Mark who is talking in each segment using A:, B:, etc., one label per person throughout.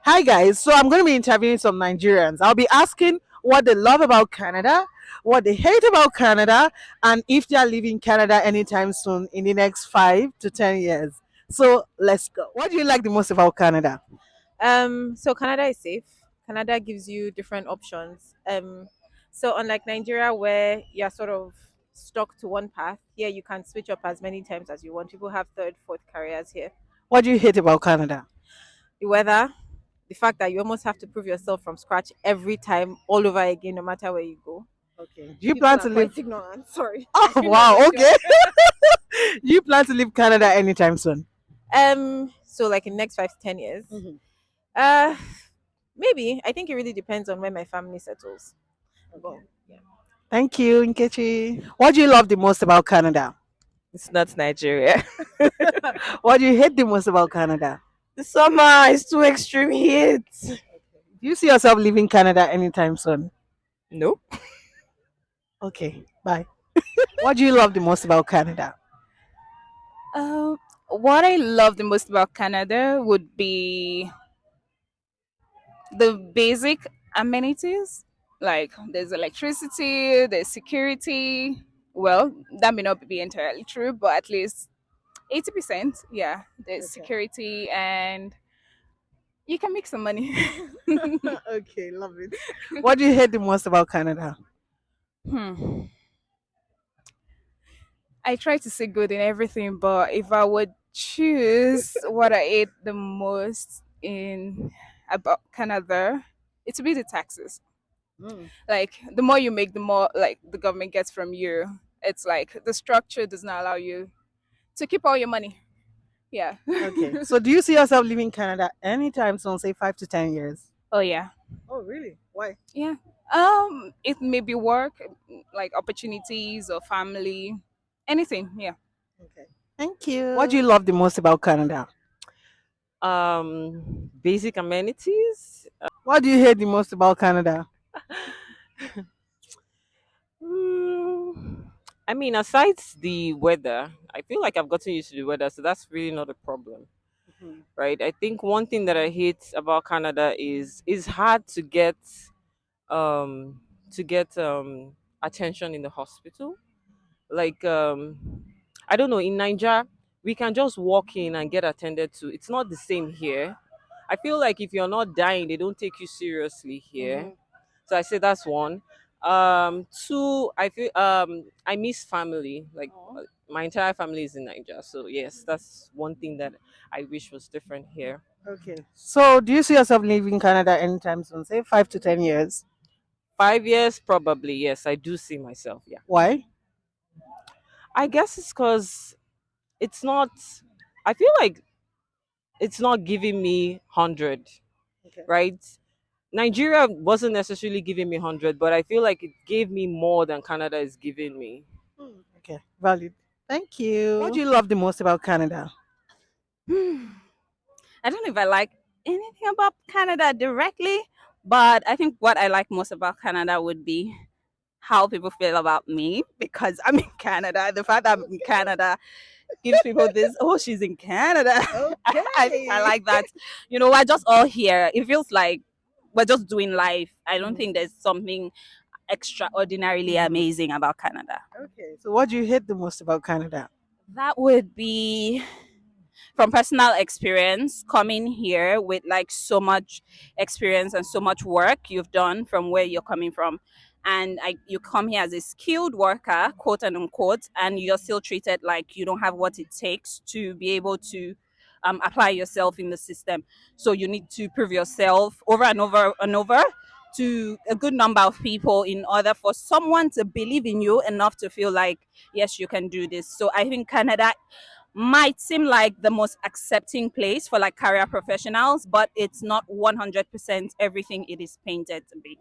A: Hi guys, so I'm going to be interviewing some Nigerians. I'll be asking what they love about Canada, what they hate about Canada, and if they are leaving Canada anytime soon in the next 5 to 10 years. So let's go. What do you like the most about Canada?
B: So Canada is safe. Canada gives you different options. So unlike Nigeria, where you're sort of stuck to one path, here you can switch up as many times as you want. People have third, fourth careers here.
A: What do you hate about Canada?
B: The weather, the fact that you almost have to prove yourself from scratch every time, all over again, no matter where you go.
A: Okay. Do you plan
B: People
A: to
B: are
A: live?
B: quite ignorant. Sorry,
A: Oh
B: I shouldn't have
A: wow,
B: said
A: okay.
B: that.
A: Do you plan to leave Canada anytime soon?
B: So like in the next 5 to 10 years,
A: Mhm.
B: uh, maybe. I think it really depends on when my family settles.
A: Okay.
B: But yeah.
A: Thank you, Nkechi. What do you love the most about Canada?
C: It's not Nigeria.
A: What do you hate the most about Canada?
C: The summer is too extreme heat.
A: Do you see yourself leaving Canada anytime soon?
C: Nope.
A: Okay, bye. What do you love the most about Canada?
D: Um, what I love the most about Canada would be the basic amenities. Like there's electricity, there's security. Well, that may not be entirely true, but at least 80%. Yeah, there's
A: Okay.
D: security and you can make some money.
A: Okay, love it. What do you hate the most about Canada?
D: hmm. I try to say good in everything, but if I would choose what I ate the most in about Canada, it would be the taxes.
A: Mm,
D: Like the more you make, the more like the government gets from you. It's like the structure does not allow you to keep all your money. Yeah.
A: okay. So do you see yourself leaving Canada anytime soon, say 5 to 10 years?
D: Oh yeah.
A: Oh, really? Why?
D: Yeah. It may be work, like opportunities or family, anything. Yeah.
A: Okay. Thank you. What do you love the most about Canada?
C: Basic amenities.
A: What do you hate the most about Canada?
C: Mm, I mean, aside the weather, I feel like I've gotten used to the weather, so that's really not a problem,
A: Mhm.
C: right? I think one thing that I hate about Canada is it's hard um to get attention in the hospital. Like I don't know, in Niger, we can just walk in and get attended to. It's not the same here. I feel like if you're not dying, they don't take you seriously here.
A: Mhm.
C: So I say that's one. Two, I feel I miss family. Like
A: Oh.
C: my entire family is in Niger. So yes, that's one thing that I wish was different here.
A: Okay. So do you see yourself leaving Canada anytime soon, say 5 to 10 years?
C: 5 years, probably. Yes, I do see myself. Yeah,
A: Why?
C: I guess it's because it's not. I feel like it's not giving me 100,
A: Okay.
C: right? Nigeria wasn't necessarily giving me 100, but I feel like it gave me more than Canada is giving me.
A: Okay. Valid. Thank you. What do you love the most about Canada?
D: Hmm. I don't know if I like anything about Canada directly, but I think what I like most about Canada would be how people feel about me because I'm in Canada. The fact that I'm in Canada gives people this, oh, she's in Canada. I think I
A: Okay.
D: like that. We're just all here. It feels like we're just doing life. I don't think there's something extraordinarily
A: Mhm.
D: amazing about Canada.
A: Okay. So what do you hate the most about Canada?
D: That would be from personal experience coming here with like so much experience and so much work you've done from where you're coming from, and you come here as a skilled worker, quote and unquote, and you're still treated like you don't have what it takes to be able to apply yourself in the system. So you need to prove yourself over and over and over to a good number of people in order for someone to believe in you enough to feel like yes, you can do this. So I think Canada might seem like the most accepting place for like career professionals, but it's not 100% everything it is painted to be.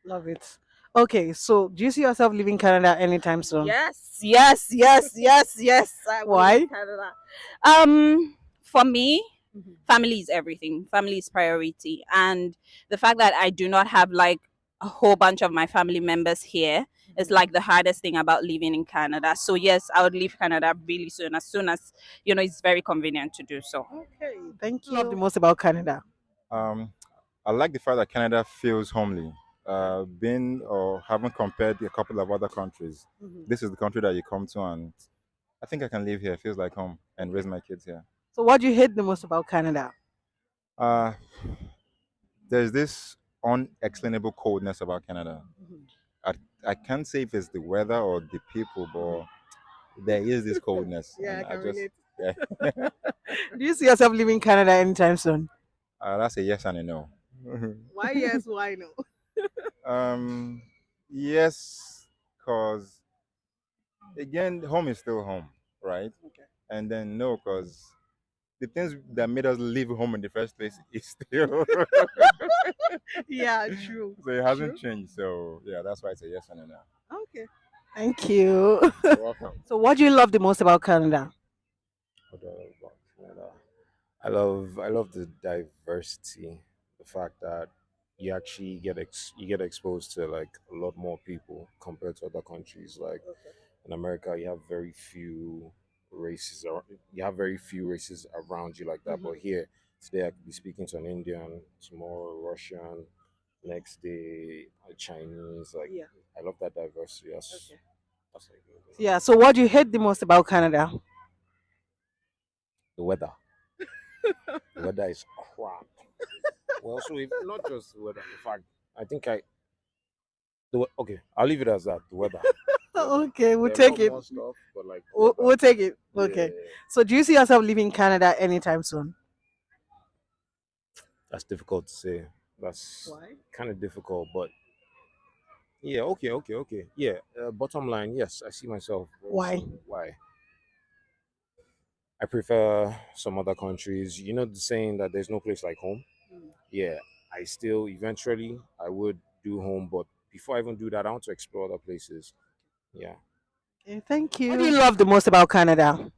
A: Love it. Okay. So do you see yourself leaving Canada anytime soon?
D: Yes, yes, yes, yes, yes. I will leave
A: Why?
D: Canada. For me,
A: Mhm.
D: family is everything. Family is priority, and the fact that I do not have like a whole bunch of my family members here is like the hardest thing about living in Canada. So yes, I would leave Canada really soon as it's very convenient to do so.
A: Okay. Thank you. Love the most about Canada.
E: I like the fact that Canada feels homely. Been or haven't compared a couple of other countries.
A: Mhm.
E: This is the country that you come to, and I think I can live here. It feels like home and
A: Okay.
E: raise my kids here.
A: So what do you hate the most about Canada?
E: Uh, there's this unexplainable coldness about Canada.
A: Mhm.
E: I, I can't say if it's the weather or the people, but there is this coldness,
A: Yeah,
E: and
A: I
E: I
A: can
E: just
A: relate.
E: yeah.
A: Do you see yourself living in Canada anytime soon?
E: That's a yes and a no.
A: Why yes, why no?
E: um, yes, cause again, home is still home, right?
A: Okay.
E: And then no, cause the things that made us leave home in the first place is still
A: Yeah, true.
E: so it hasn't
A: True.
E: changed. So yeah, that's why it's a yes and a no.
A: Okay. Thank you.
E: You're welcome.
A: So what do you love the most about Canada?
F: What do I love about Canada? I love the diversity, the fact that you get exposed to like a lot more people compared to other countries. Like in America, you have very few races around you like that. But
A: Mhm.
F: here, today I could be speaking to an Indian, tomorrow a Russian, next day a Chinese. Like
A: Yeah.
F: I love that diversity.
A: Okay.
F: That's like
A: Yeah. So what do you hate the most about Canada?
F: the weather. The weather is crap. Well, so if not just the weather, in fact, I think I okay, I'll leave it as that. The weather, the weather.
A: Okay, we'll
F: There are a lot
A: take it.
F: more stuff, but like the weather,
A: We'll take it. Okay.
F: yeah,
A: So do you see yourself living in Canada anytime soon?
F: that's difficult to say. That's
A: Why?
F: kind of difficult, but yeah, okay, yeah. Bottom line, yes, I see myself very
A: Why?
F: soon. Why? I prefer some other countries. You know the saying that there's no place like home. Yeah, I still eventually I would do home, but before I even do that, I want to explore other places. Yeah.
A: Okay, thank you. What do you love the most about Canada?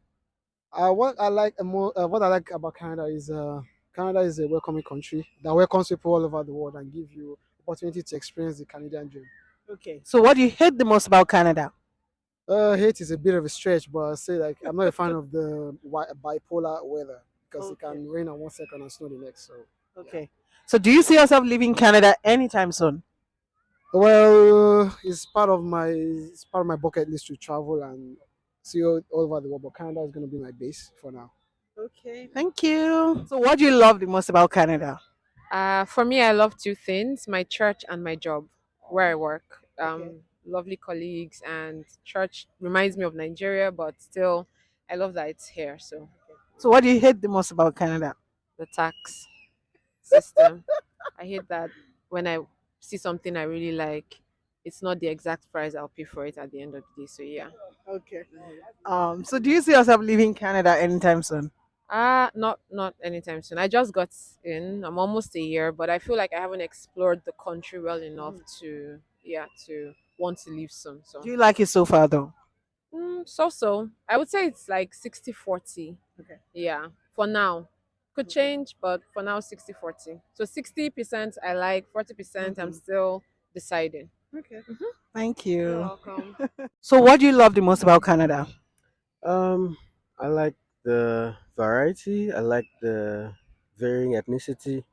G: What I like about Canada is Canada is a welcoming country that welcomes people all over the world and give you opportunity to experience the Canadian dream.
A: Okay. So what do you hate the most about Canada?
G: Hate is a bit of a stretch, but I say like I'm not a fan of the bipolar weather because it
A: Okay.
G: can rain on one second and snow the next. So yeah.
A: Okay. So do you see yourself living in Canada anytime soon?
G: Well, it's part of my bucket list to travel and see all over the world. But Canada is going to be my base for now.
A: Okay, thank you. So what do you love the most about Canada?
H: For me, I love two things: my church and my job, where I work.
A: Okay.
H: Lovely colleagues, and church reminds me of Nigeria, but still, I love that it's here. So
A: So what do you hate the most about Canada?
H: the tax system, I hate that when I see something I really like, it's not the exact price I'll pay for it at the end of the day. So yeah.
A: Okay. So do you see yourself leaving Canada anytime soon?
H: Not anytime soon. I just got in. I'm almost a year, but I feel like I haven't explored the country well enough to to want to leave soon. So
A: Do you like it so far though?
H: so I would say it's like 60-40.
A: Okay.
H: Yeah, for now. Could change, but for now 60-40. So 60% I like, 40% I'm
A: Mhm.
H: still deciding.
A: Okay. Thank
H: You're
A: you.
H: welcome.
A: So what do you love the most about Canada?
I: Um, I like the variety. I like the varying ethnicity.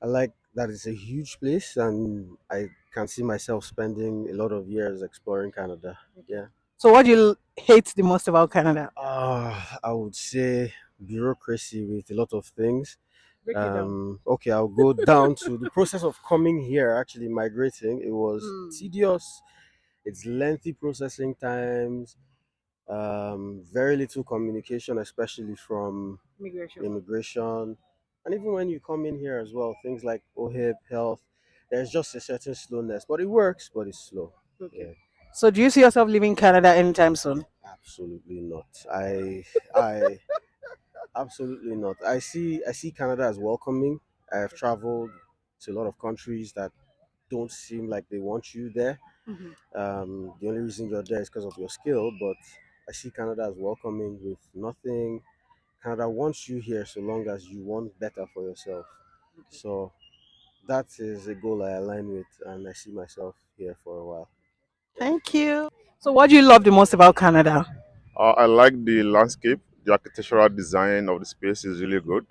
I: I like that it's a huge place, and I can see myself spending a lot of years exploring Canada. Yeah.
A: So what do you hate the most about Canada?
I: I would say bureaucracy with a lot of things.
A: Break it down.
I: Okay, I'll go down to the process of coming here. Actually, migrating, it was
A: Mm.
I: tedious. It's lengthy processing times. Very little communication, especially from
A: Immigration.
I: immigration, and even when you come in here as well, things like OHIP, health, there's just a certain slowness, but it works, but it's slow.
A: Okay.
I: Yeah,
A: So do you see yourself leaving Canada anytime soon?
I: absolutely not. I absolutely not. I see Canada as welcoming. I have traveled to a lot of countries that don't seem like they want you there.
A: Mhm.
I: The only reason you're there is because of your skill, but I see Canada as welcoming with nothing. Canada wants you here so long as you want better for yourself. So that is a goal I align with, and I see myself here for a while.
A: Thank you. So what do you love the most about Canada?
J: I like the landscape. The architectural design of the space is really good.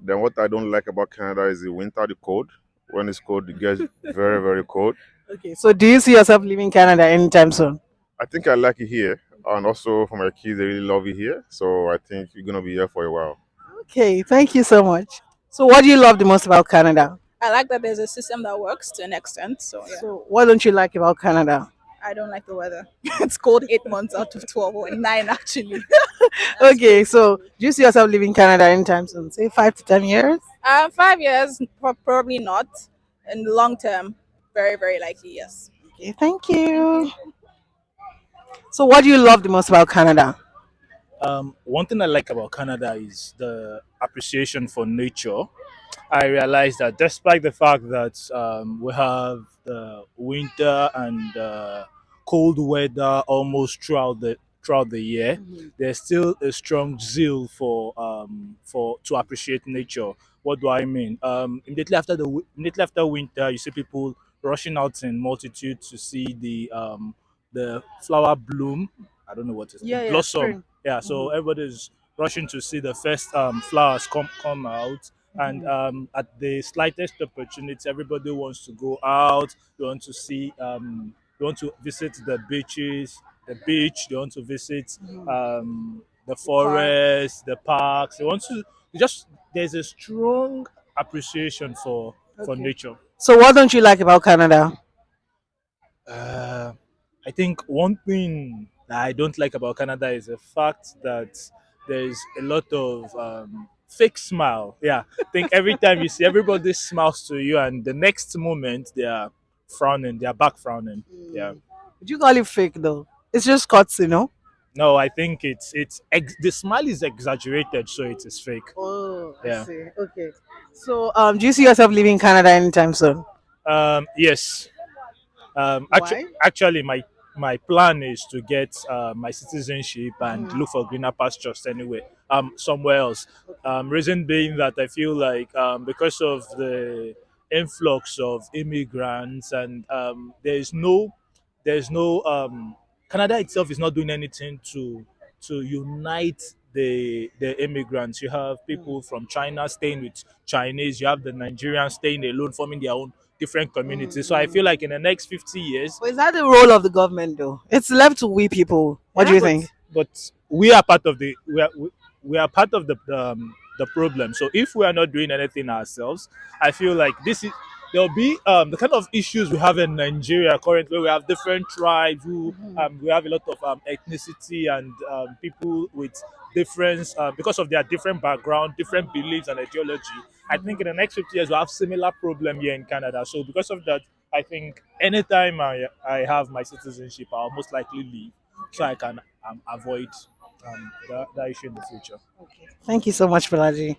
E: Then what I don't like about Canada is the winter, the cold. When it's cold, it gets very, very cold.
A: Okay, so do you see yourself leaving Canada anytime soon?
E: I think I like it here, and also for my kids, they really love it here. So I think we're gonna be here for a while.
A: Okay, thank you so much. So, what do you love the most about Canada?
J: I like that there's a system that works to an extent. So yeah,
A: So, what don't you like about Canada?
J: I don't like the weather. It's cold 8 months out of 12, or nine actually.
A: Okay, so do you see yourself leaving Canada anytime soon? Say 5 to 10 years?
J: 5 years, probably not. In the long term, very very likely yes.
A: Okay, thank you. So, what do you love the most about Canada?
K: One thing I like about Canada is the appreciation for nature. I realized that despite the fact that we have the winter and cold weather almost throughout the year, there's still a strong zeal for to appreciate nature. What do I mean? Immediately after winter, you see people rushing out in multitude to see the flower bloom. I don't know what it's
A: Yeah, yeah,
K: blossom.
A: spring.
K: Yeah, so everybody's rushing to see the first flowers come out, and at the slightest opportunity everybody wants to go out. They want to visit the beach. They want to visit the
A: The parks.
K: forest, the parks. They want to just there's a strong appreciation for
A: Okay.
K: nature.
A: So, what don't you like about Canada?
K: uh, I think one thing that I don't like about Canada is the fact that there's a lot of fake smile. Yeah, I think every time you see everybody smiles to you, and the next moment they are frowning, they are back frowning. Yeah.
A: Would you call it fake though? It's just cuts, you know?
K: No, I think the smile is exaggerated, so it is fake.
A: Oh, I
K: Yeah.
A: see. Okay. So, do you see yourself leaving Canada anytime soon?
K: Yes.
A: Why?
K: Actually, my plan is to get my citizenship and look for greener pastures anyway, somewhere else. Reason being that I feel like because of the influx of immigrants and there's no Canada itself is not doing anything to unite the immigrants. You have people from China staying with Chinese. You have the Nigerians staying alone, forming their own different communities. So I feel like in the next 50 years,
A: But is that the role of the government though? It's left to we people. What do
K: yeah,
A: you think?
K: but we are part of we are part of the problem. So if we are not doing anything ourselves, I feel like this is there'll be the kind of issues we have in Nigeria currently. We have different tribes who we have a lot of ethnicity and people with difference because of their different background, different beliefs and ideology. I think in the next 50 years we'll have similar problem here in Canada. So because of that, I think anytime I have my citizenship, I'll most likely leave so I can avoid that issue in the future.
A: Thank you so much, Balaji.